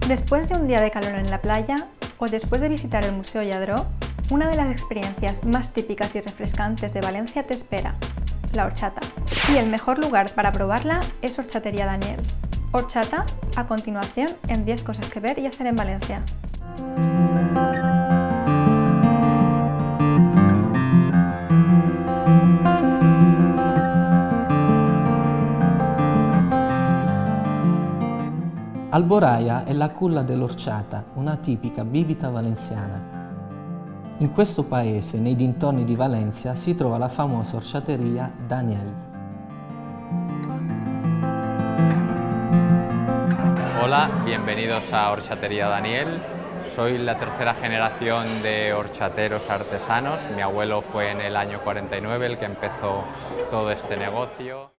Después de un día de calor en la playa o después de visitar el Museo Lladró, una de las experiencias más típicas y refrescantes de Valencia te espera, la horchata. Y el mejor lugar para probarla es Horchatería Daniel. Horchata, a continuación en 10 cosas que ver y hacer en Valencia. Alboraya è la culla dell'Horchata, una tipica bibita valenziana. In questo paese, nei dintorni di Valencia, si trova la famosa Horchatería Daniel. Hola, bienvenidos a Horchatería Daniel. Soy la tercera generación de horchateros artesanos. Mi abuelo fue en el año 49 el que empezó todo este negocio.